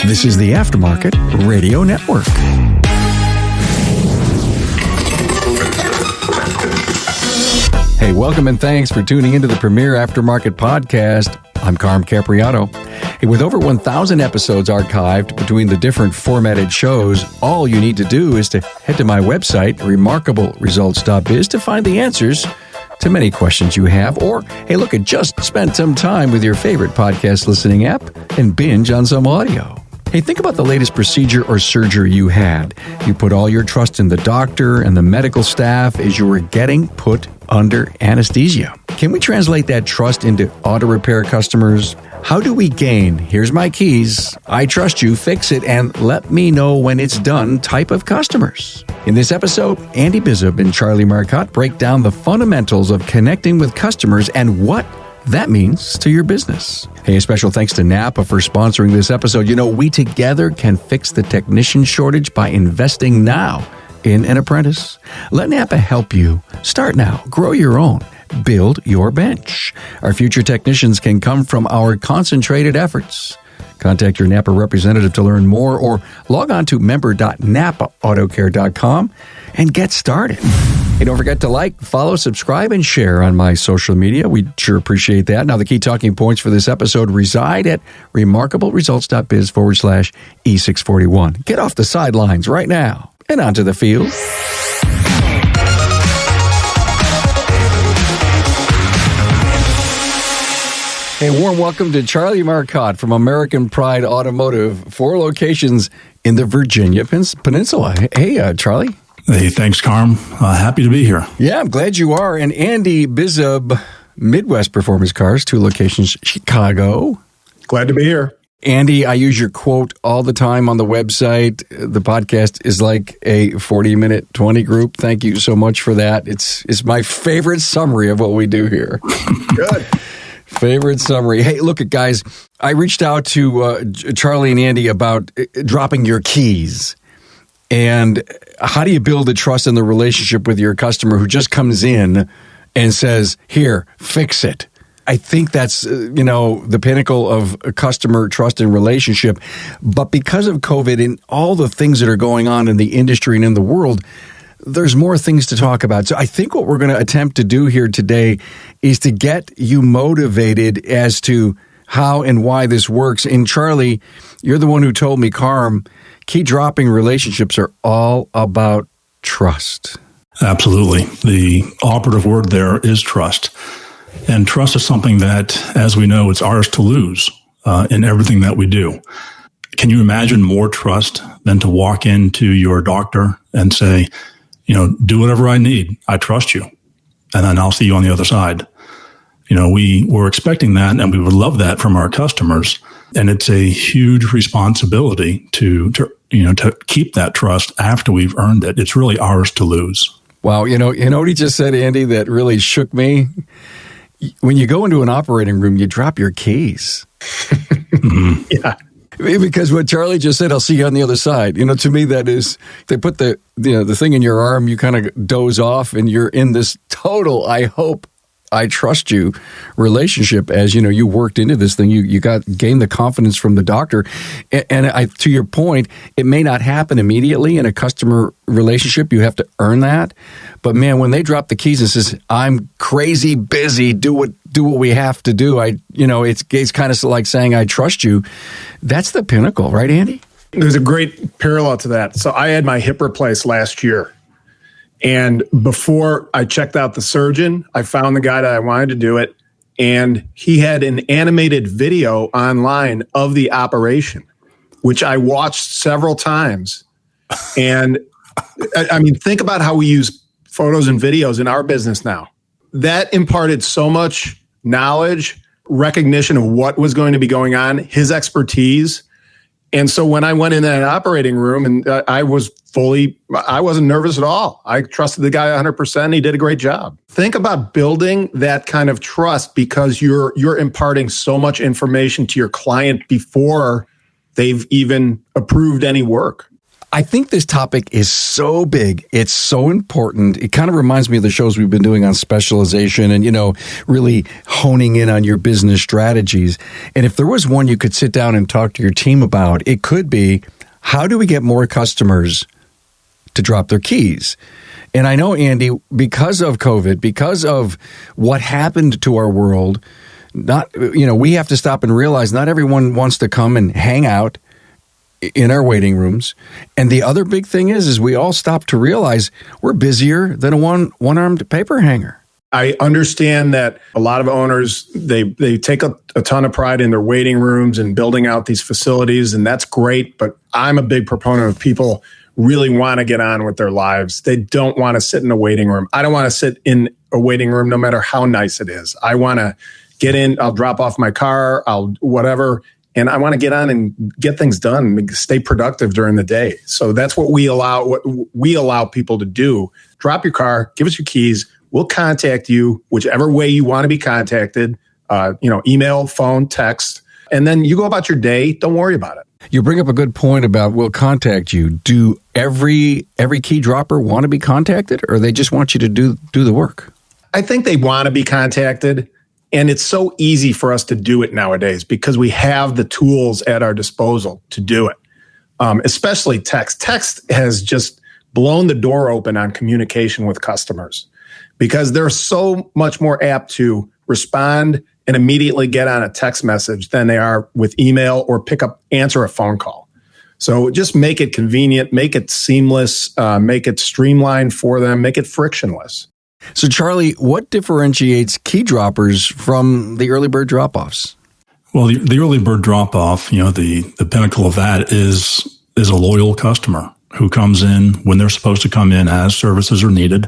This is the Aftermarket Radio Network. Hey, welcome and thanks for tuning into the premier Aftermarket podcast. I'm Carm Capriato. Hey, with over 1,000 episodes archived between the different formatted shows, all you need to do is to head to my website, remarkableresults.biz, to find the answers to many questions you have. Or, hey, look, just spend some time with your favorite podcast listening app and binge on some audio. Hey, think about the latest procedure or surgery you had. You put all your trust in the doctor and the medical staff as you were getting put under anesthesia. Can we translate that trust into auto repair customers? How do we gain, here's my keys, I trust you, fix it, and let me know when it's done type of customers? In this episode, Andy Bizub and Charlie Marcotte break down the fundamentals of connecting with customers and what that means to your business. Hey, a special thanks to Napa for sponsoring this episode. You know, we together can fix the technician shortage by investing now in an apprentice. Let Napa help you. Start now. Grow your own. Build your bench. Our future technicians can come from our concentrated efforts. Contact your Napa representative to learn more or log on to member.napaautocare.com and get started. Hey, don't forget to like, follow, subscribe, and share on my social media. We'd sure appreciate that. Now, the key talking points for this episode reside at remarkableresults.biz/E641. Get off the sidelines right now and onto the field. A warm welcome to Charlie Marcotte from American Pride Automotive, 4 locations in the Virginia Peninsula. Hey, Charlie. Hey, thanks, Carm. Happy to be here. Yeah, I'm glad you are. And Andy Bizub, Midwest Performance Cars, 2 locations, Chicago. Glad to be here. Andy, I use your quote all the time on the website. The podcast is like a 40-minute 20 group. Thank you so much for that. It's my favorite summary of what we do here. Good. Favorite summary. Hey, look, guys, I reached out to Charlie and Andy about dropping your keys. And how do you build a trust in the relationship with your customer who just comes in and says, here, fix it? I think that's, the pinnacle of a customer trust and relationship. But because of COVID and all the things that are going on in the industry and in the world, there's more things to talk about. So I think what we're going to attempt to do here today is to get you motivated as to how and why this works. And Charlie, you're the one who told me, Carm, key dropping relationships are all about trust. Absolutely. The operative word there is trust. And trust is something that, as we know, it's ours to lose in everything that we do. Can you imagine more trust than to walk into your doctor and say, do whatever I need. I trust you. And then I'll see you on the other side. We were expecting that and we would love that from our customers. And it's a huge responsibility to keep that trust after we've earned it. It's really ours to lose. Wow. You know what he just said, Andy, that really shook me? When you go into an operating room, you drop your keys. Mm-hmm. Yeah. Because what Charlie just said, I'll see you on the other side. To me, that is, they put the thing in your arm, you kind of doze off and you're in this total, I hope, I trust you relationship as, you worked into this thing. You gained the confidence from the doctor. And to your point, it may not happen immediately in a customer relationship. You have to earn that. But man, when they drop the keys and says, I'm crazy busy, do what we have to do. It's kind of like saying, I trust you. That's the pinnacle, right, Andy? There's a great parallel to that. So I had my hip replaced last year. And before I checked out the surgeon, I found the guy that I wanted to do it. And he had an animated video online of the operation, which I watched several times. And I mean, think about how we use photos and videos in our business now. That imparted so much knowledge, recognition of what was going to be going on, his expertise. And so when I went in that operating room and I wasn't nervous at all. I trusted the guy 100%. He did a great job. Think about building that kind of trust because you're imparting so much information to your client before they've even approved any work. I think this topic is so big. It's so important. It kind of reminds me of the shows we've been doing on specialization and, really honing in on your business strategies. And if there was one you could sit down and talk to your team about, it could be, how do we get more customers to drop their keys? And I know, Andy, because of COVID, because of what happened to our world, we have to stop and realize not everyone wants to come and hang out in our waiting rooms. And the other big thing is we all stop to realize we're busier than a one-armed paper hanger. I understand that a lot of owners, they take a ton of pride in their waiting rooms and building out these facilities, and that's great. But I'm a big proponent of people really want to get on with their lives. They don't want to sit in a waiting room. I don't want to sit in a waiting room no matter how nice it is. I want to get in, I'll drop off my car, I'll whatever, and I want to get on and get things done, and stay productive during the day. So that's what we allow people to do. Drop your car, give us your keys. We'll contact you whichever way you want to be contacted, email, phone, text, and then you go about your day. Don't worry about it. You bring up a good point about we'll contact you. Do every key dropper want to be contacted, or they just want you to do the work? I think they want to be contacted. And it's so easy for us to do it nowadays because we have the tools at our disposal to do it, especially text. Text has just blown the door open on communication with customers because they're so much more apt to respond and immediately get on a text message than they are with email or answer a phone call. So just make it convenient, make it seamless, make it streamlined for them, make it frictionless. So, Charlie, what differentiates key droppers from the early bird drop-offs? Well, the early bird drop-off, the pinnacle of that is a loyal customer who comes in when they're supposed to come in as services are needed,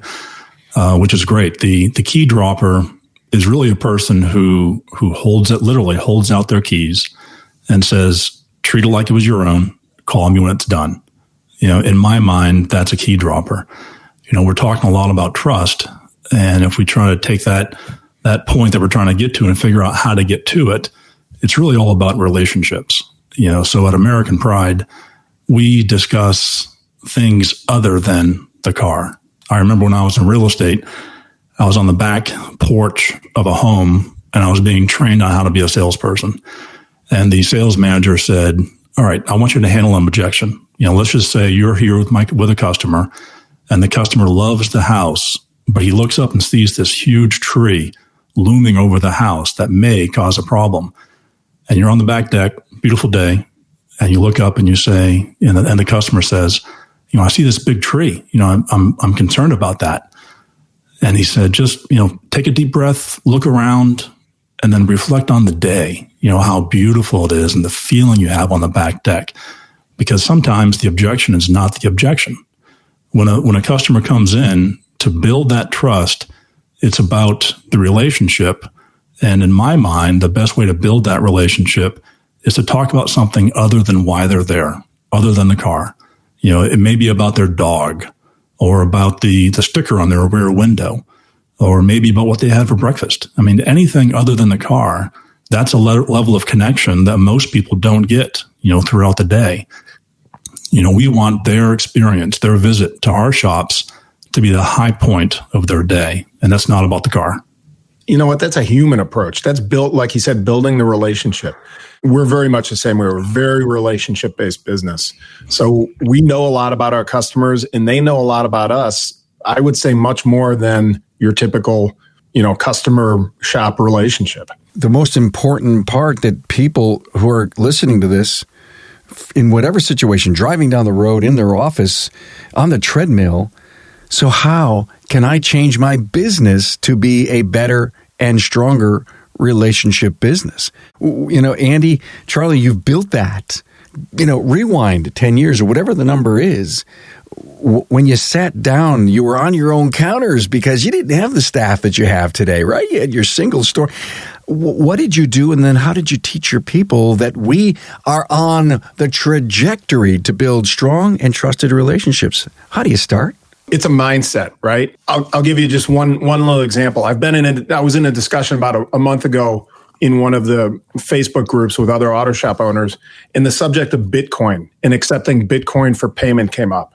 which is great. The key dropper is really a person who literally holds out their keys and says, treat it like it was your own, call me when it's done. In my mind, that's a key dropper. We're talking a lot about trust. And if we try to take that point that we're trying to get to and figure out how to get to it, it's really all about relationships. So at American Pride, we discuss things other than the car. I remember when I was in real estate, I was on the back porch of a home and I was being trained on how to be a salesperson. And the sales manager said, all right, I want you to handle an objection. Let's just say you're here with a customer and the customer loves the house, but he looks up and sees this huge tree looming over the house that may cause a problem. And you're on the back deck, beautiful day, and you look up and you say, and the customer says, I see this big tree. I'm concerned about that. And he said, just, take a deep breath, look around, and then reflect on the day, how beautiful it is and the feeling you have on the back deck. Because sometimes the objection is not the objection. When a customer comes in to build that trust, it's about the relationship. And in my mind, the best way to build that relationship is to talk about something other than why they're there, other than the car. It may be about their dog or about the sticker on their rear window or maybe about what they had for breakfast. I mean, anything other than the car, that's a level of connection that most people don't get, throughout the day. We want their experience, their visit to our shops to be the high point of their day. And that's not about the car. You know what? That's a human approach. That's built, like you said, building the relationship. We're very much the same way. We're a very relationship-based business. So we know a lot about our customers and they know a lot about us. I would say much more than your typical, customer shop relationship. The most important part that people who are listening to this, in whatever situation, driving down the road, in their office, on the treadmill, so how can I change my business to be a better and stronger relationship business? Andy, Charlie, you've built that. Rewind 10 years or whatever the number is. When you sat down, you were on your own counters because you didn't have the staff that you have today, right? You had your single store. What did you do? And then how did you teach your people that we are on the trajectory to build strong and trusted relationships? How do you start? It's a mindset, right? I'll give you just one little example. I was in a discussion about a month ago in one of the Facebook groups with other auto shop owners, and the subject of Bitcoin and accepting Bitcoin for payment came up.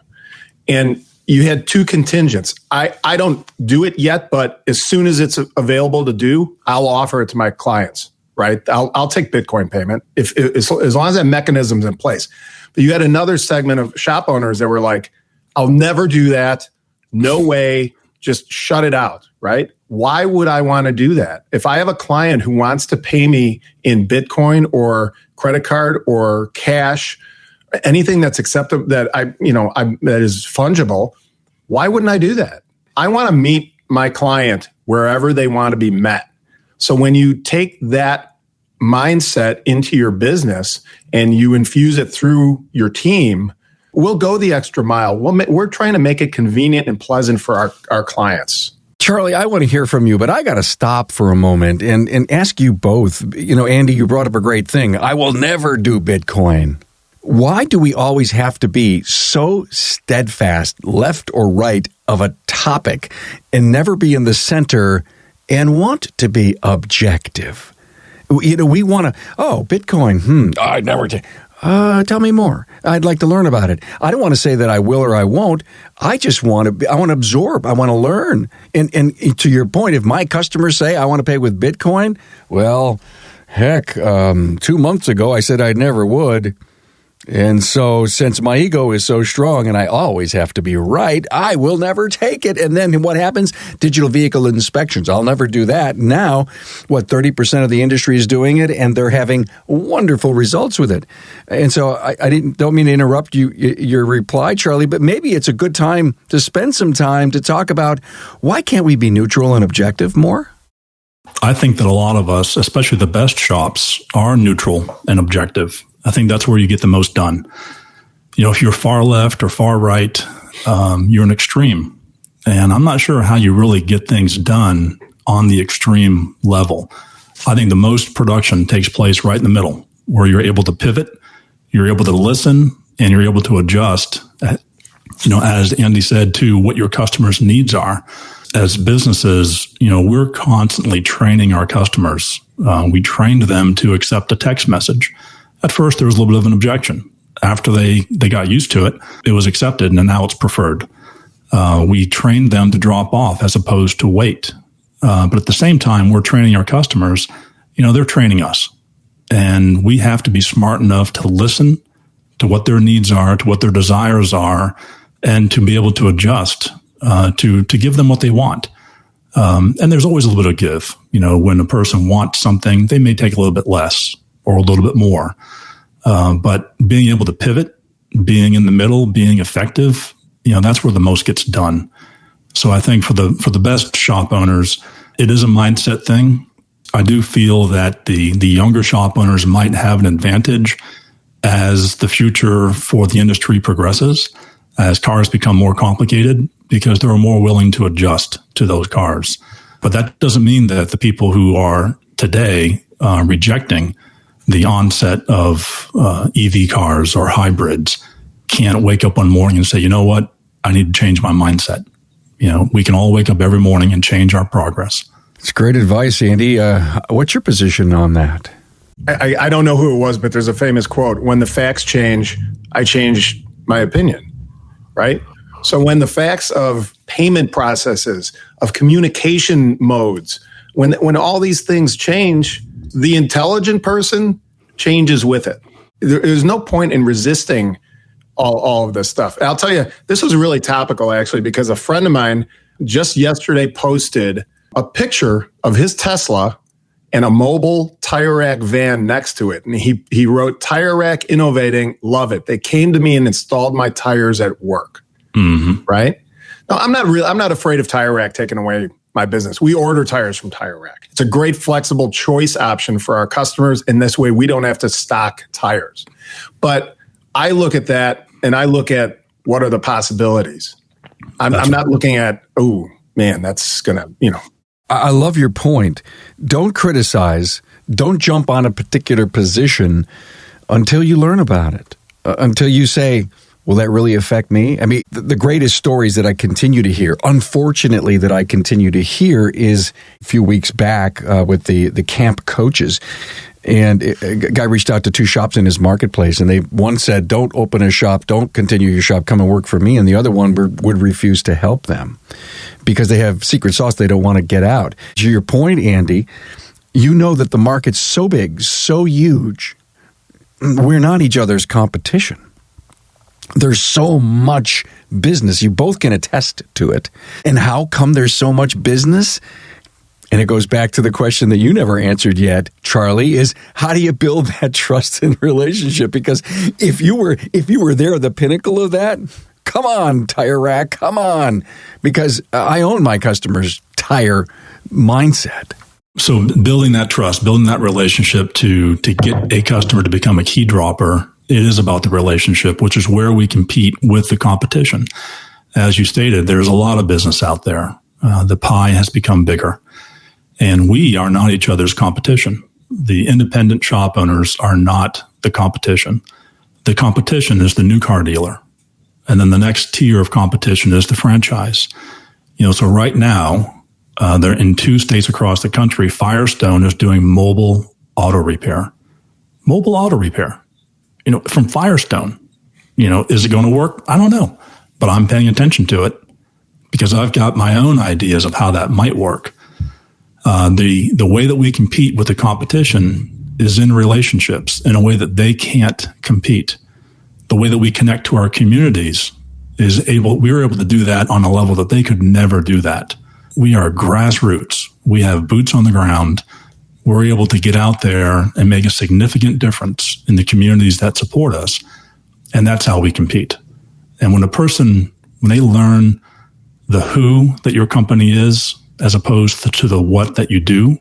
And you had two contingents. I don't do it yet, but as soon as it's available to do, I'll offer it to my clients, right? I'll take Bitcoin payment as long as that mechanism's in place. But you had another segment of shop owners that were like, I'll never do that. No way. Just shut it out, right? Why would I want to do that? If I have a client who wants to pay me in Bitcoin or credit card or cash, anything that's acceptable that that is fungible, why wouldn't I do that? I want to meet my client wherever they want to be met. So when you take that mindset into your business and you infuse it through your team, we'll go the extra mile. We're trying to make it convenient and pleasant for our clients. Charlie, I want to hear from you, but I got to stop for a moment and ask you both. Andy, you brought up a great thing. I will never do Bitcoin. Why do we always have to be so steadfast, left or right, of a topic and never be in the center and want to be objective? We want to, Bitcoin, I'd never take. Tell me more. I'd like to learn about it. I don't want to say that I will or I won't. I just want to, I want to absorb. I want to learn. And to your point, if my customers say I want to pay with Bitcoin, well, heck, 2 months ago I said I never would. And so since my ego is so strong and I always have to be right, I will never take it. And then what happens? Digital vehicle inspections. I'll never do that. Now, 30% of the industry is doing it, and they're having wonderful results with it. And so I don't mean to interrupt your reply, Charlie, but maybe it's a good time to spend some time to talk about why can't we be neutral and objective more? I think that a lot of us, especially the best shops, are neutral and objective. I think that's where you get the most done. If you're far left or far right, you're an extreme. And I'm not sure how you really get things done on the extreme level. I think the most production takes place right in the middle, where you're able to pivot, you're able to listen, and you're able to adjust, as Andy said, to what your customers' needs are. As businesses, we're constantly training our customers. We trained them to accept a text message. At first, there was a little bit of an objection. After they got used to it, it was accepted, and now it's preferred. We trained them to drop off as opposed to wait. But at the same time, we're training our customers. They're training us. And we have to be smart enough to listen to what their needs are, to what their desires are, and to be able to adjust, to give them what they want. And there's always a little bit of give. When a person wants something, they may take a little bit less or a little bit more. But being able to pivot, being in the middle, being effective, that's where the most gets done. So I think for the best shop owners, it is a mindset thing. I do feel that the younger shop owners might have an advantage as the future for the industry progresses, as cars become more complicated, because they're more willing to adjust to those cars. But that doesn't mean that the people who are today rejecting the onset of EV cars or hybrids can't wake up one morning and say, you know what, I need to change my mindset. We can all wake up every morning and change our progress. It's great advice, Andy. What's your position on that? I don't know who it was, but there's a famous quote: when the facts change, I change my opinion, right? So when the facts of payment processes, of communication modes, when all these things change, the intelligent person changes with it. There's no point in resisting all of this stuff. I'll tell you, this was really topical, actually, because a friend of mine just yesterday posted a picture of his Tesla and a mobile tire rack van next to it. And he wrote, "Tire rack innovating, love it. They came to me and installed my tires at work." Mm-hmm. Right? No, I'm not afraid of tire rack taking away my business. We order tires from Tire Rack. It's a great flexible choice option for our customers. And this way we don't have to stock tires. But I look at that and I look at what are the possibilities. I'm not looking at, oh man, that's going to, I love your point. Don't criticize. Don't jump on a particular position until you learn about it. Until you say, will that really affect me? I mean, the greatest stories that I continue to hear, unfortunately, that I continue to hear is a few weeks back with the camp coaches. And a guy reached out to two shops in his marketplace, and one said, don't open a shop, don't continue your shop, come and work for me. And the other one would refuse to help them because they have secret sauce they don't want to get out. To your point, Andy, you know that the market's so big, so huge, we're not each other's competition. There's so much business. You both can attest to it. And how come there's so much business? And it goes back to the question that you never answered yet, Charlie, is how do you build that trust and relationship? Because if you were there at the pinnacle of that, come on, tire rack, come on. Because I own my customer's tire mindset. So building that trust, building that relationship to get a customer to become a key dropper, it is about the relationship, which is where we compete with the competition. As you stated, there's a lot of business out there. The pie has become bigger. And we are not each other's competition. The independent shop owners are not the competition. The competition is the new car dealer. And then the next tier of competition is the franchise. So right now, they're in 2 states across the country. Firestone is doing mobile auto repair. Mobile auto repair. From Firestone. Is it going to work? I don't know. But I'm paying attention to it because I've got my own ideas of how that might work. The way that we compete with the competition is in relationships in a way that they can't compete. The way that we connect to our communities we're able to do that on a level that they could never do that. We are grassroots. We have boots on the ground. We're able to get out there and make a significant difference in the communities that support us. And that's how we compete. And when they learn the who that your company is, as opposed to the what that you do,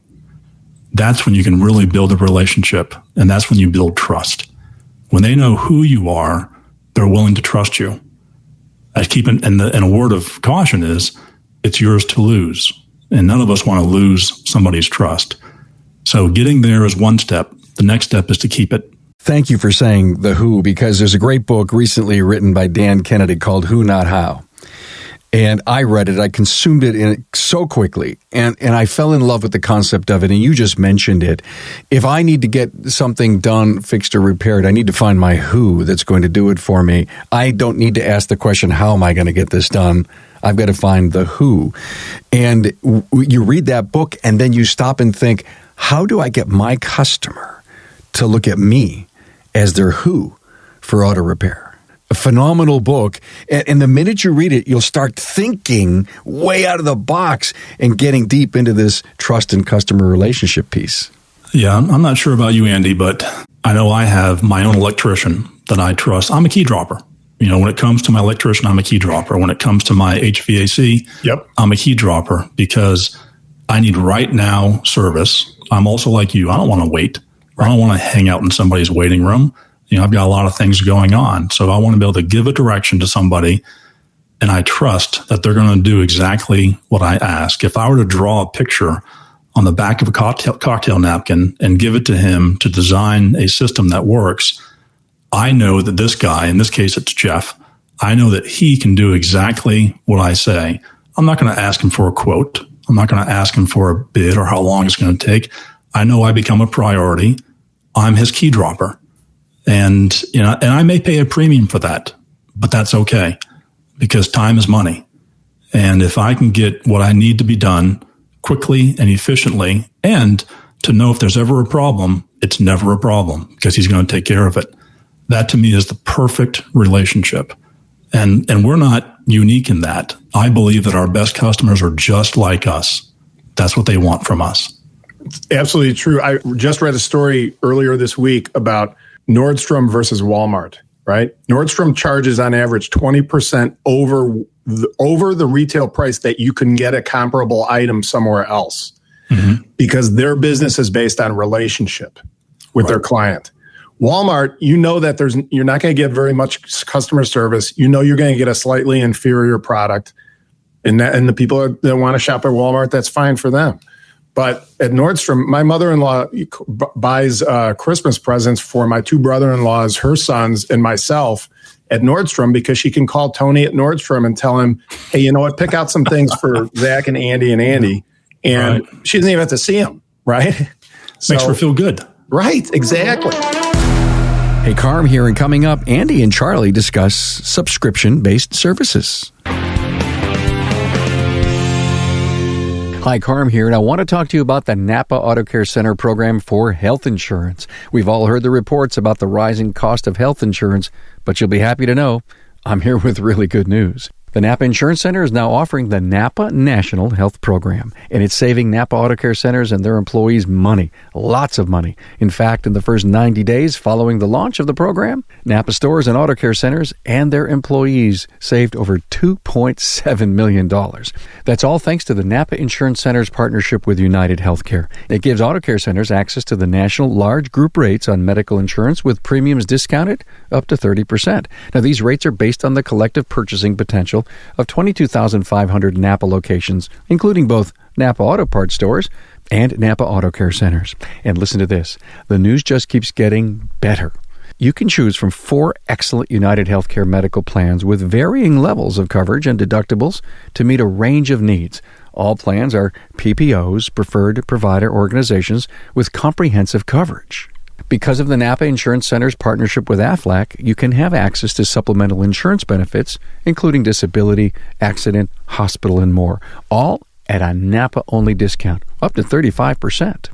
that's when you can really build a relationship. And that's when you build trust. When they know who you are, they're willing to trust you. And a word of caution is, it's yours to lose. And none of us want to lose somebody's trust. So getting there is one step. The next step is to keep it. Thank you for saying the who, because there's a great book recently written by Dan Kennedy called Who, Not How. And I read it. I consumed it so quickly. And I fell in love with the concept of it. And you just mentioned it. If I need to get something done, fixed, or repaired, I need to find my who that's going to do it for me. I don't need to ask the question, how am I going to get this done? I've got to find the who. And you read that book and then you stop and think, how do I get my customer to look at me as their who for auto repair? A phenomenal book. And the minute you read it, you'll start thinking way out of the box and getting deep into this trust and customer relationship piece. Yeah, I'm not sure about you, Andy, but I know I have my own electrician that I trust. I'm a key dropper. When it comes to my electrician, I'm a key dropper. When it comes to my HVAC, I'm a key dropper because I need right now service. I'm also like you. I don't want to wait. Right. I don't want to hang out in somebody's waiting room. I've got a lot of things going on. So I want to be able to give a direction to somebody, and I trust that they're going to do exactly what I ask. If I were to draw a picture on the back of a cocktail napkin and give it to him to design a system that works, I know that this guy, in this case it's Jeff, I know that he can do exactly what I say. I'm not going to ask him for a quote. I'm not going to ask him for a bid or how long it's going to take. I know I become a priority. I'm his key dropper. And I may pay a premium for that, but that's okay because time is money. And if I can get what I need to be done quickly and efficiently, and to know if there's ever a problem, it's never a problem because he's going to take care of it. That to me is the perfect relationship. And we're not unique in that. I believe that our best customers are just like us. That's what they want from us. It's absolutely true. I just read a story earlier this week about Nordstrom versus Walmart, right? Nordstrom charges on average 20% over the retail price that you can get a comparable item somewhere else because their business is based on relationship with their client. Walmart, that you're not going to get very much customer service. You're going to get a slightly inferior product, and the people that want to shop at Walmart, that's fine for them. But at Nordstrom, my mother-in-law buys Christmas presents for my two brother-in-laws, her sons, and myself at Nordstrom because she can call Tony at Nordstrom and tell him, hey, you know what, pick out some things for Zach and Andy. And she doesn't even have to see them, right? Makes her feel good. Right, exactly. Hey, Carm here, and coming up, Andy and Charlie discuss subscription-based services. Hi, Carm here, and I want to talk to you about the Napa Auto Care Center program for health insurance. We've all heard the reports about the rising cost of health insurance, but you'll be happy to know I'm here with really good news. The Napa Insurance Center is now offering the Napa National Health Program, and it's saving Napa Auto Care Centers and their employees money, lots of money. In fact, in the first 90 days following the launch of the program, Napa stores and auto care centers and their employees saved over $2.7 million. That's all thanks to the Napa Insurance Center's partnership with United Healthcare. It gives auto care centers access to the national large group rates on medical insurance with premiums discounted up to 30%. Now, these rates are based on the collective purchasing potential of 22,500 Napa locations, including both Napa Auto Parts stores and Napa Auto Care Centers. And listen to this. The news just keeps getting better. You can choose from 4 excellent United Healthcare medical plans with varying levels of coverage and deductibles to meet a range of needs. All plans are PPOs, preferred provider organizations, with comprehensive coverage. Because of the Napa Insurance Center's partnership with Aflac, you can have access to supplemental insurance benefits, including disability, accident, hospital, and more, all at a Napa-only discount, up to 35%.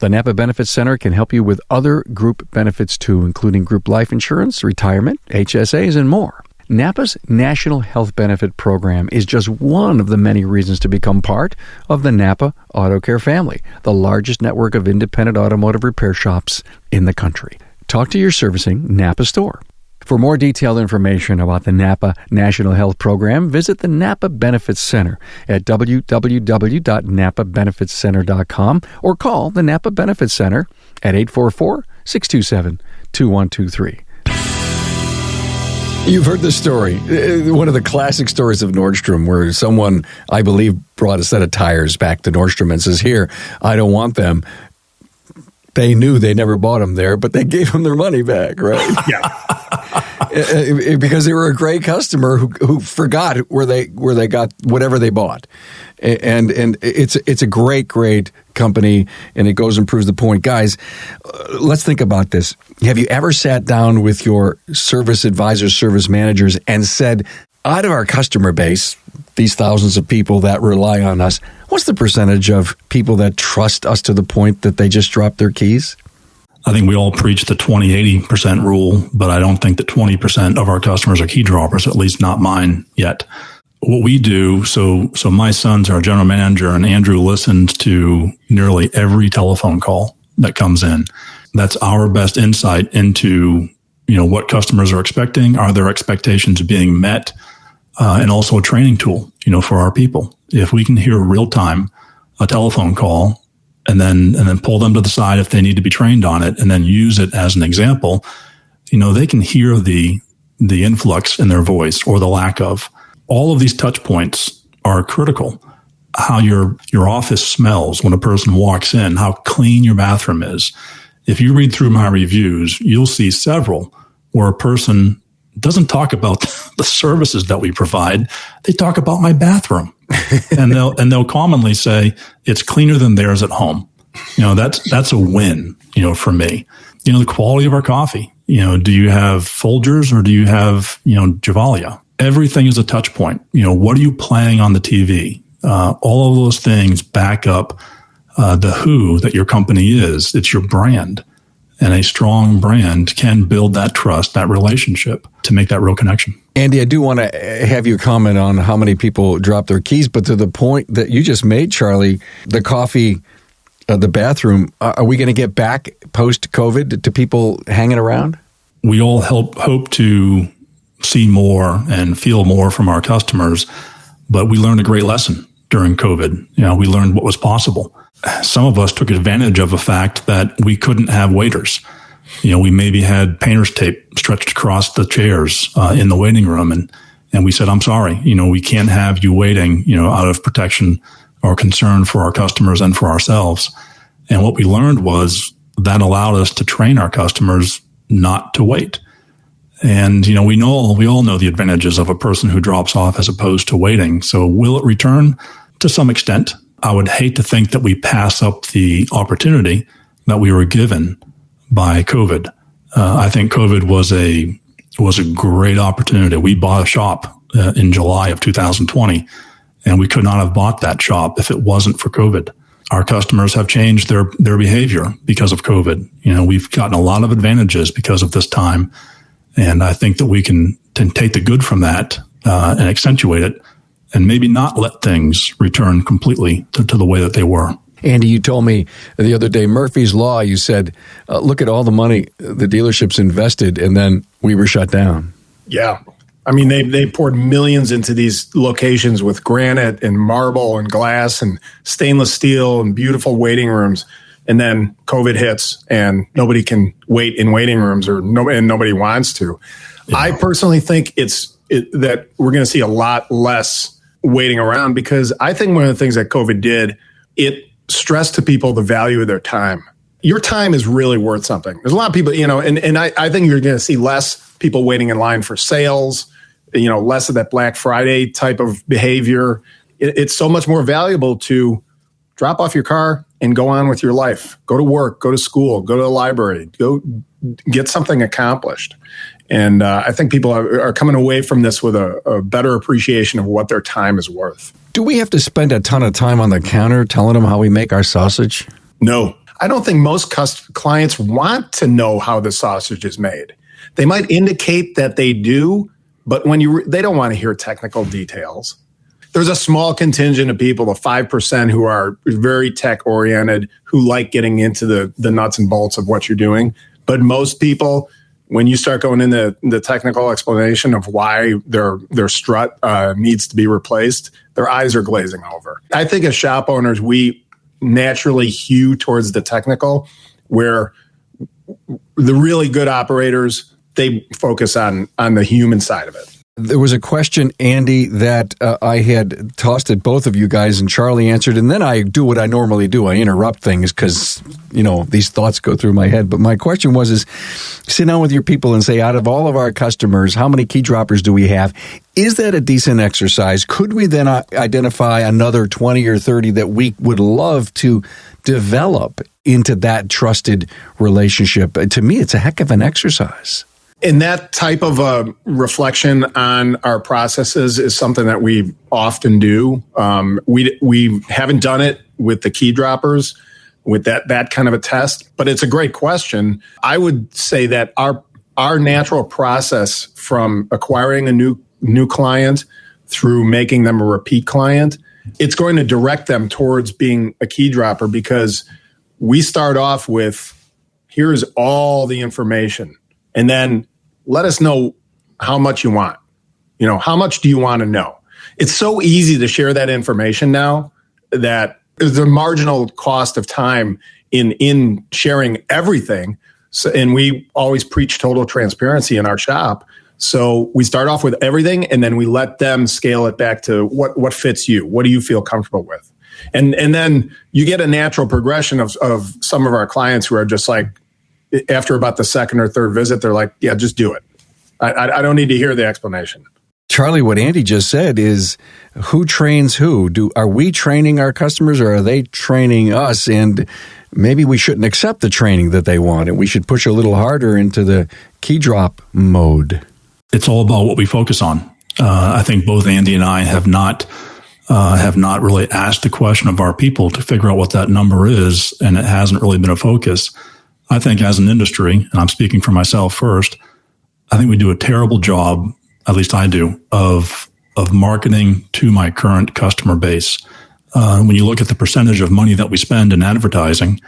The Napa Benefits Center can help you with other group benefits too, including group life insurance, retirement, HSAs, and more. Napa's National Health Benefit Program is just one of the many reasons to become part of the Napa Auto Care family, the largest network of independent automotive repair shops in the country. Talk to your servicing Napa store. For more detailed information about the Napa National Health Program, visit the Napa Benefits Center at www.napabenefitscenter.com or call the Napa Benefits Center at 844-627-2123. You've heard this story, one of the classic stories of Nordstrom, where someone, I believe, brought a set of tires back to Nordstrom and says, here, I don't want them. They knew they never bought them there, but they gave them their money back, right? Yeah. Because they were a great customer who forgot where they got whatever they bought. And it's a great company, and it goes and proves the point. Guys, let's think about this. Have you ever sat down with your service advisors, service managers, and said, out of our customer base, these thousands of people that rely on us, what's the percentage of people that trust us to the point that they just drop their keys? I think we all preach the 20-80% rule, but I don't think that 20% of our customers are key droppers, at least not mine yet. What we do, so my son's our general manager, and Andrew listens to nearly every telephone call that comes in. That's our best insight into, what customers are expecting. Are their expectations being met? And also a training tool, for our people. If we can hear real time a telephone call and then pull them to the side if they need to be trained on it, and then use it as an example, they can hear the influx in their voice or the lack of. All of these touch points are critical. How your office smells when a person walks in, how clean your bathroom is. If you read through my reviews, you'll see several where a person doesn't talk about the services that we provide. They talk about my bathroom. and they'll commonly say it's cleaner than theirs at home. That's a win, for me. The quality of our coffee. Do you have Folgers or do you have, Javalia? Everything is a touch point. What are you playing on the TV? All of those things back up the who that your company is. It's your brand. And a strong brand can build that trust, that relationship to make that real connection. Andy, I do want to have you comment on how many people drop their keys, but to the point that you just made, Charlie, the coffee, the bathroom, are we going to get back post-COVID to people hanging around? We all hope to see more and feel more from our customers, but we learned a great lesson during COVID. We learned what was possible. Some of us took advantage of the fact that we couldn't have waiters. We maybe had painter's tape stretched across the chairs in the waiting room. And we said, I'm sorry, we can't have you waiting, out of protection or concern for our customers and for ourselves. And what we learned was that allowed us to train our customers not to wait. And, we all know the advantages of a person who drops off as opposed to waiting. So will it return? To some extent. I would hate to think that we pass up the opportunity that we were given by COVID. I think COVID was a great opportunity. We bought a shop in July of 2020, and we could not have bought that shop if it wasn't for COVID. Our customers have changed their behavior because of COVID. We've gotten a lot of advantages because of this time. And I think that we can take the good from that and accentuate it and maybe not let things return completely to the way that they were. Andy, you told me the other day, Murphy's Law, you said, look at all the money the dealerships invested, and then we were shut down. Yeah. I mean, they poured millions into these locations with granite and marble and glass and stainless steel and beautiful waiting rooms. And then COVID hits and nobody can wait in waiting rooms and nobody wants to. Yeah. I personally think that we're going to see a lot less waiting around, because I think one of the things that COVID did, it stressed to people the value of their time. Your time is really worth something. There's a lot of people, and I think you're going to see less people waiting in line for sales, less of that Black Friday type of behavior. It's so much more valuable to drop off your car and go on with your life. Go to work, go to school, go to the library, go get something accomplished. And I think people are coming away from this with a better appreciation of what their time is worth. Do we have to spend a ton of time on the counter telling them how we make our sausage? No. I don't think most clients want to know how the sausage is made. They might indicate that they do, but they don't want to hear technical details. There's a small contingent of people, the 5% who are very tech-oriented, who like getting into the nuts and bolts of what you're doing. But most people, when you start going into the technical explanation of why their strut needs to be replaced, their eyes are glazing over. I think as shop owners, we naturally hew towards the technical, where the really good operators, they focus on the human side of it. There was a question, Andy, that I had tossed at both of you guys, and Charlie answered, and then I do what I normally do. I interrupt things because, these thoughts go through my head. But my question was, sit down with your people and say, out of all of our customers, how many key droppers do we have? Is that a decent exercise? Could we then identify another 20 or 30 that we would love to develop into that trusted relationship? To me, it's a heck of an exercise. And that type of reflection on our processes is something that we often do. We haven't done it with the key droppers, with that kind of a test, but it's a great question. I would say that our natural process from acquiring a new client through making them a repeat client, it's going to direct them towards being a key dropper, because we start off with, here's all the information. And then let us know how much you want. How much do you want to know? It's so easy to share that information now that there's a marginal cost of time in sharing everything. So, and we always preach total transparency in our shop. So we start off with everything, and then we let them scale it back to what fits you. What do you feel comfortable with? And then you get a natural progression of some of our clients who are just like, after about the second or third visit, they're like, yeah, just do it. I don't need to hear the explanation. Charlie, what Andy just said is, who trains who? Are we training our customers, or are they training us? And maybe we shouldn't accept the training that they want, and we should push a little harder into the key drop mode. It's all about what we focus on. I think both Andy and I have not really asked the question of our people to figure out what that number is, and it hasn't really been a focus. I think as an industry, and I'm speaking for myself first, I think we do a terrible job, at least I do, of marketing to my current customer base. When you look at the percentage of money that we spend in advertising,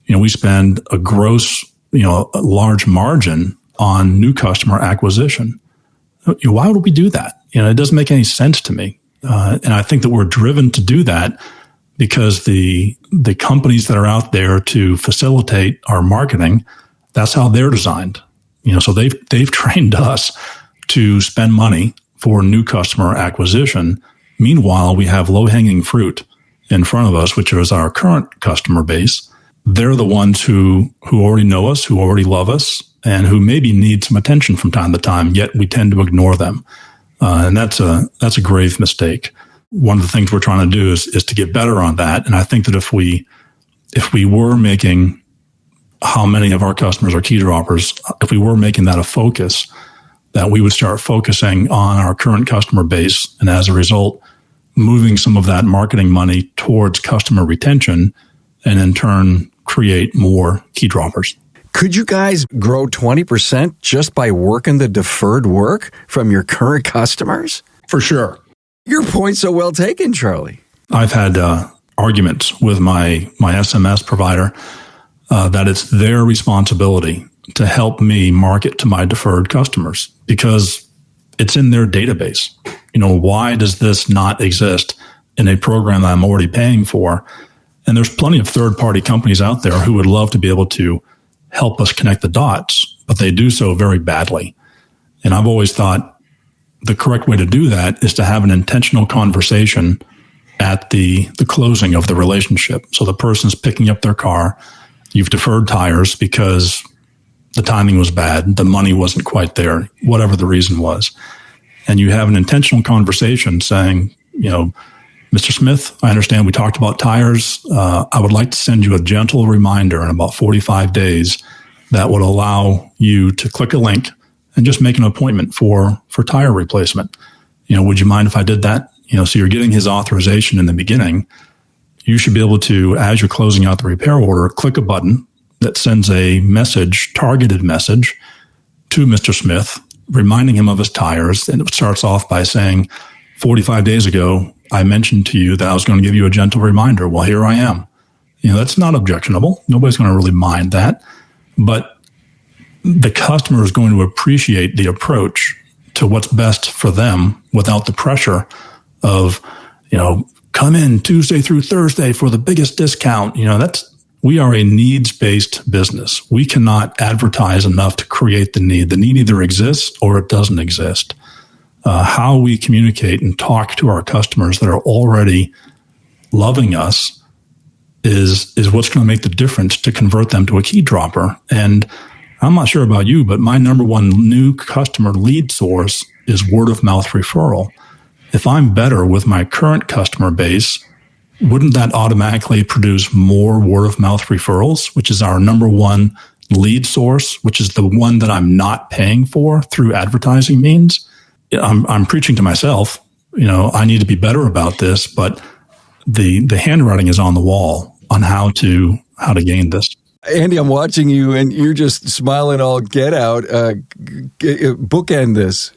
we spend a gross, a large margin on new customer acquisition. Why would we do that? It doesn't make any sense to me. And I think that we're driven to do that because the companies that are out there to facilitate our marketing, that's how they're designed. So they've trained us to spend money for new customer acquisition. Meanwhile, we have low-hanging fruit in front of us, which is our current customer base. They're the ones who already know us, who already love us, and who maybe need some attention from time to time, yet we tend to ignore them. And that's a grave mistake. One of the things we're trying to do is to get better on that. And I think that if we were making how many of our customers are key droppers, if we were making that a focus, that we would start focusing on our current customer base. And as a result, moving some of that marketing money towards customer retention, and in turn create more key droppers. Could you guys grow 20% just by working the deferred work from your current customers? For sure. Your point's so well taken, Charlie. I've had arguments with my SMS provider that it's their responsibility to help me market to my deferred customers because it's in their database. Why does this not exist in a program that I'm already paying for? And there's plenty of third-party companies out there who would love to be able to help us connect the dots, but they do so very badly. And I've always thought the correct way to do that is to have an intentional conversation at the closing of the relationship. So the person's picking up their car, you've deferred tires because the timing was bad, the money wasn't quite there, whatever the reason was. And you have an intentional conversation saying, Mr. Smith, I understand we talked about tires. I would like to send you a gentle reminder in about 45 days that would allow you to click a link and just make an appointment for tire replacement. Would you mind if I did that? So you're getting his authorization in the beginning. You should be able to, as you're closing out the repair order, click a button that sends a message, targeted message to Mr. Smith, reminding him of his tires. And it starts off by saying, 45 days ago, I mentioned to you that I was going to give you a gentle reminder. Well, here I am. That's not objectionable. Nobody's going to really mind that. But the customer is going to appreciate the approach to what's best for them without the pressure of, come in Tuesday through Thursday for the biggest discount. We are a needs-based business. We cannot advertise enough to create the need. The need either exists or it doesn't exist. How we communicate and talk to our customers that are already loving us is what's going to make the difference to convert them to a key dropper. And I'm not sure about you, but my number one new customer lead source is word of mouth referral. If I'm better with my current customer base, wouldn't that automatically produce more word of mouth referrals, which is our number one lead source, which is the one that I'm not paying for through advertising means? I'm preaching to myself. I need to be better about this, but the handwriting is on the wall on how to gain this. Andy, I'm watching you and you're just smiling all get out. Bookend this.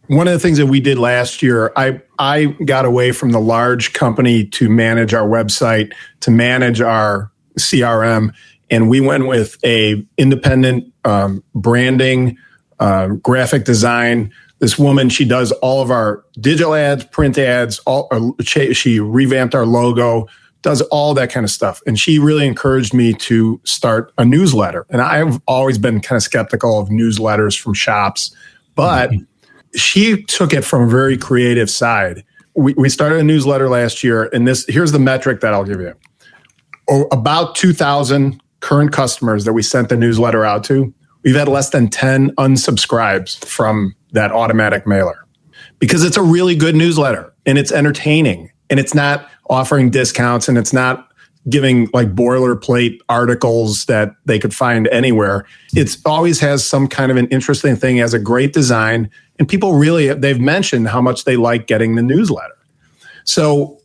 One of the things that we did last year, I got away from the large company to manage our website, to manage our CRM, and we went with a independent branding, graphic design. This woman, she does all of our digital ads, print ads. She revamped our logo, does all that kind of stuff. And she really encouraged me to start a newsletter. And I've always been kind of skeptical of newsletters from shops, but she took it from a very creative side. We started a newsletter last year, and here's the metric that I'll give you. About 2,000 current customers that we sent the newsletter out to, we've had less than 10 unsubscribes from that automatic mailer because it's a really good newsletter and it's entertaining and it's not offering discounts and it's not giving like boilerplate articles that they could find anywhere. It always has some kind of an interesting thing, has a great design, and people they've mentioned how much they like getting the newsletter. So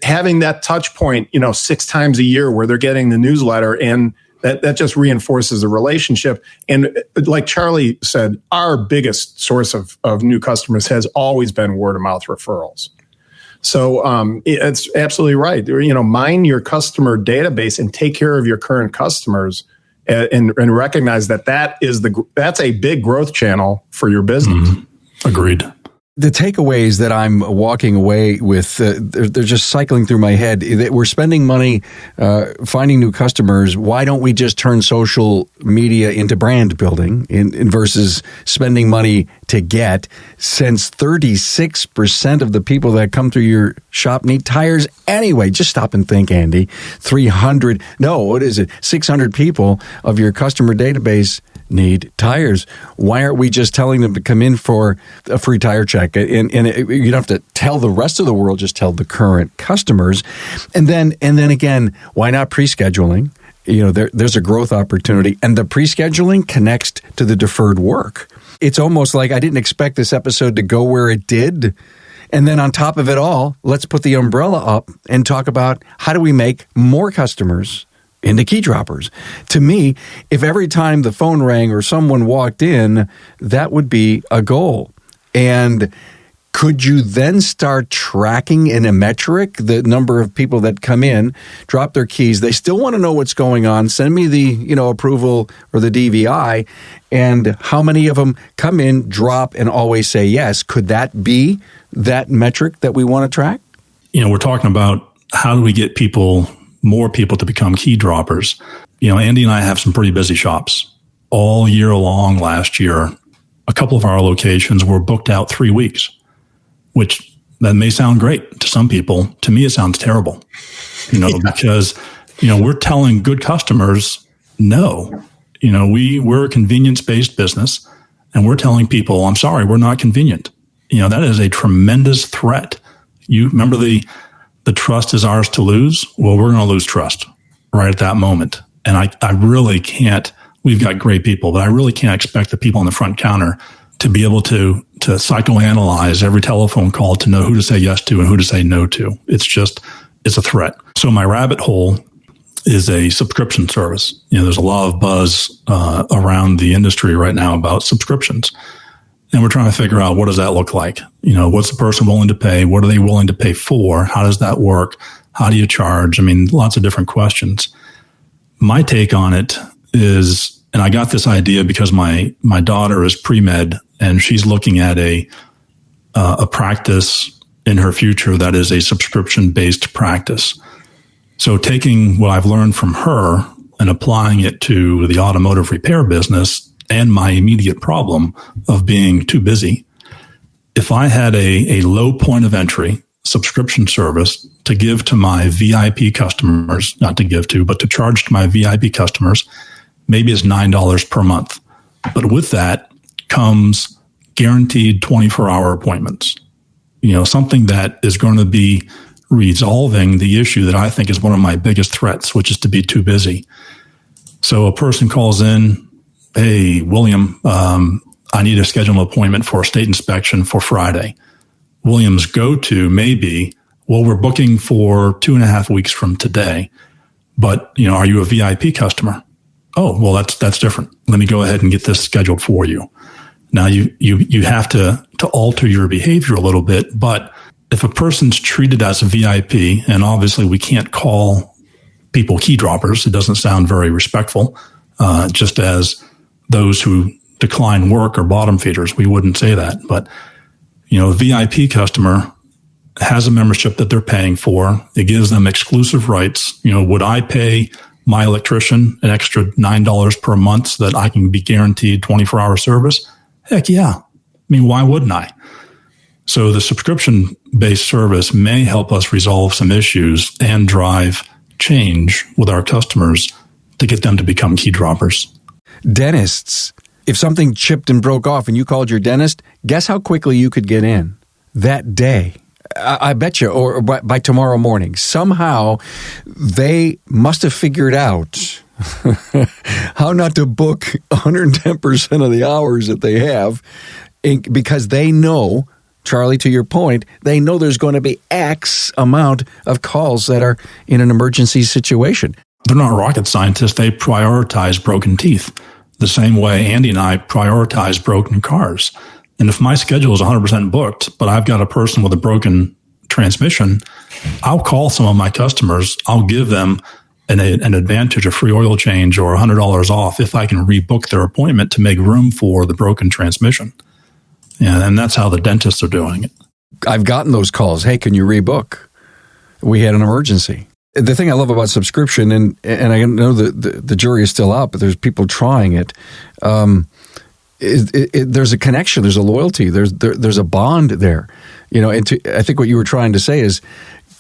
having that touch point, 6 times a year where they're getting the newsletter, and that just reinforces the relationship. And like Charlie said, our biggest source of new customers has always been word of mouth referrals. So it's absolutely right. Mine your customer database and take care of your current customers, and recognize that's a big growth channel for your business. Agreed. The takeaways that I'm walking away with, they're just cycling through my head. We're spending money finding new customers. Why don't we just turn social media into brand building in versus spending money to get? Since 36% of the people that come through your shop need tires anyway. Just stop and think, Andy. 600 people of your customer database need tires. Why aren't we just telling them to come in for a free tire check? And you don't have to tell the rest of the world, just tell the current customers. And then again, why not pre-scheduling? There's a growth opportunity, and the pre-scheduling connects to the deferred work. It's almost like I didn't expect this episode to go where it did. And then on top of it all, let's put the umbrella up and talk about how do we make more customers into key droppers. To me, if every time the phone rang or someone walked in, that would be a goal. And could you then start tracking in a metric the number of people that come in, drop their keys, they still want to know what's going on, send me the approval or the DVI, and how many of them come in, drop, and always say yes? Could that be that metric that we want to track? We're talking about how do we get more people to become key droppers. Andy and I have some pretty busy shops. All year long last year, a couple of our locations were booked out 3 weeks, which that may sound great to some people. To me, it sounds terrible, because, we're telling good customers, no, we're a convenience-based business, and we're telling people, I'm sorry, we're not convenient. That is a tremendous threat. You remember the trust is ours to lose. Well, we're going to lose trust right at that moment. And I really can't, we've got great people, but I really can't expect the people on the front counter to be able to psychoanalyze every telephone call to know who to say yes to and who to say no to. It's a threat. So my rabbit hole is a subscription service. There's a lot of buzz around the industry right now about subscriptions. And we're trying to figure out, what does that look like? What's the person willing to pay? What are they willing to pay for? How does that work? How do you charge? Lots of different questions. My take on it is, and I got this idea because my daughter is pre-med and she's looking at a practice in her future that is a subscription-based practice. So taking what I've learned from her and applying it to the automotive repair business and my immediate problem of being too busy, if I had a low point of entry subscription service to give to my VIP customers, not to give to, but to charge to my VIP customers, maybe it's $9 per month. But with that comes guaranteed 24-hour appointments. Something that is going to be resolving the issue that I think is one of my biggest threats, which is to be too busy. So a person calls in, hey, William, I need to schedule an appointment for a state inspection for Friday. William's go-to may be, well, we're booking for 2.5 weeks from today, but, are you a VIP customer? Oh, well, that's different. Let me go ahead and get this scheduled for you. Now, you have to alter your behavior a little bit, but if a person's treated as a VIP, and obviously we can't call people key droppers, it doesn't sound very respectful, just as those who decline work or bottom feeders, we wouldn't say that. But, a VIP customer has a membership that they're paying for. It gives them exclusive rights. Would I pay my electrician an extra $9 per month so that I can be guaranteed 24-hour service? Heck yeah. Why wouldn't I? So the subscription-based service may help us resolve some issues and drive change with our customers to get them to become key droppers. Dentists, if something chipped and broke off and you called your dentist, guess how quickly you could get in that day? I bet you, or by tomorrow morning. Somehow they must have figured out how not to book 110% of the hours that they have, because they know, Charlie, to your point, they know there's going to be X amount of calls that are in an emergency situation. They're not rocket scientists. They prioritize broken teeth the same way Andy and I prioritize broken cars. And if my schedule is 100% booked, but I've got a person with a broken transmission, I'll call some of my customers. I'll give them an advantage, a free oil change or $100 off if I can rebook their appointment to make room for the broken transmission. And that's how the dentists are doing it. I've gotten those calls. Hey, can you rebook? We had an emergency. The thing I love about subscription, and I know the jury is still out, but there's people trying it. There's a connection, there's a loyalty, there's a bond there. I think what you were trying to say is,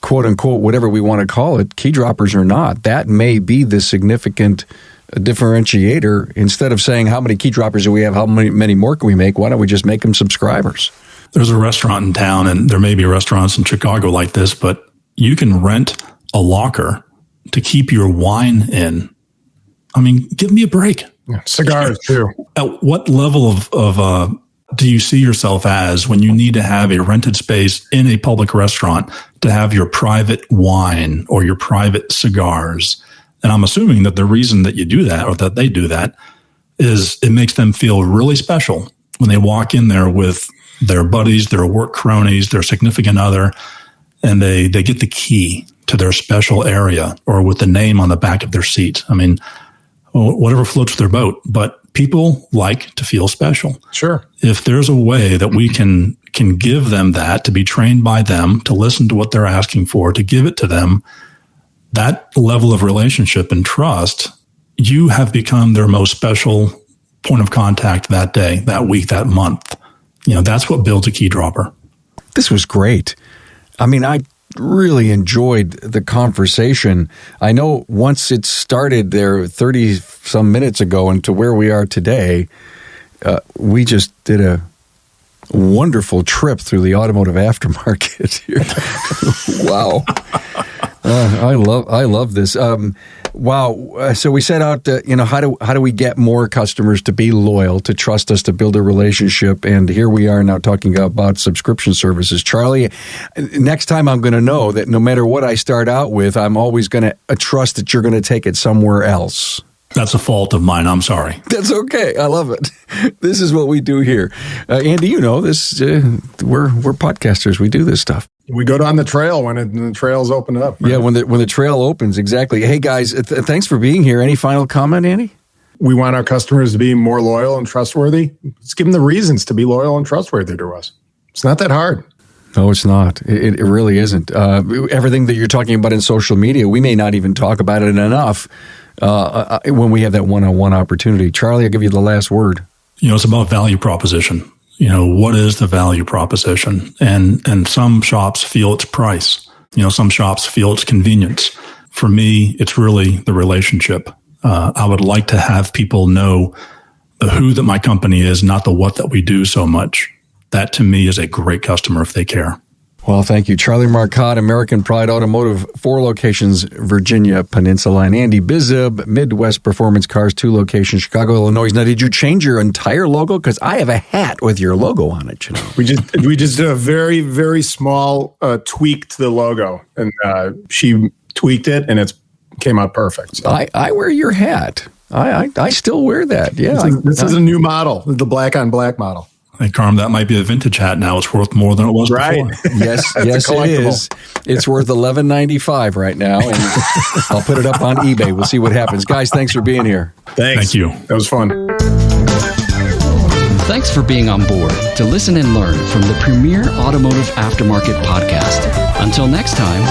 quote unquote, whatever we want to call it, key droppers or not, that may be the significant differentiator. Instead of saying how many key droppers do we have, how many more can we make, why don't we just make them subscribers? There's a restaurant in town, and there may be restaurants in Chicago like this, but you can rent a locker to keep your wine in. I mean, give me a break. Cigars too. At what level of do you see yourself as when you need to have a rented space in a public restaurant to have your private wine or your private cigars? And I'm assuming that the reason that you do that, or that they do that, is it makes them feel really special when they walk in there with their buddies, their work cronies, their significant other, and they get the key to their special area or with the name on the back of their seat. I mean, whatever floats their boat, but people like to feel special. Sure. If there's a way that we can give them that, to be trained by them, to listen to what they're asking for, to give it to them, that level of relationship and trust, you have become their most special point of contact that day, that week, that month. That's what builds a key dropper. This was great. I mean, I really enjoyed the conversation. I know once it started there 30 some minutes ago and to where we are today, we just did a wonderful trip through the automotive aftermarket here. Wow. I love this. Wow. So we set out, how do we get more customers to be loyal, to trust us, to build a relationship? And here we are now talking about subscription services. Charlie, next time I'm going to know that no matter what I start out with, I'm always going to trust that you're going to take it somewhere else. That's a fault of mine. I'm sorry. That's okay. I love it. This is what we do here. Andy, this, we're podcasters. We do this stuff. We go down the trail when the trails open up. Right? Yeah, when the trail opens, exactly. Hey, guys, thanks for being here. Any final comment, Andy? We want our customers to be more loyal and trustworthy. Let's give them the reasons to be loyal and trustworthy to us. It's not that hard. No, it's not. It really isn't. Everything that you're talking about in social media, we may not even talk about it enough when we have that one-on-one opportunity. Charlie, I'll give you the last word. It's about value proposition. What is the value proposition? And some shops feel it's price. Some shops feel it's convenience. For me, it's really the relationship. I would like to have people know the who that my company is, not the what that we do so much. That to me is a great customer if they care. Well, thank you. Charlie Marcotte, American Pride Automotive, 4 locations, Virginia Peninsula, and Andy Bizub, Midwest Performance Cars, 2 locations, Chicago, Illinois. Now, did you change your entire logo? Because I have a hat with your logo on it, We just did a very, very small tweak to the logo, and she tweaked it, and it came out perfect. So. I wear your hat. I still wear that. Yeah, this is a new model, the black on black model. Hey, Carm, that might be a vintage hat now. It's worth more than it was before. Yes, it is. It's worth $11.95 right now, and I'll put it up on eBay. We'll see what happens. Guys, thanks for being here. Thanks. Thank you. That was fun. Thanks for being on board to listen and learn from the Premier Automotive Aftermarket Podcast. Until next time,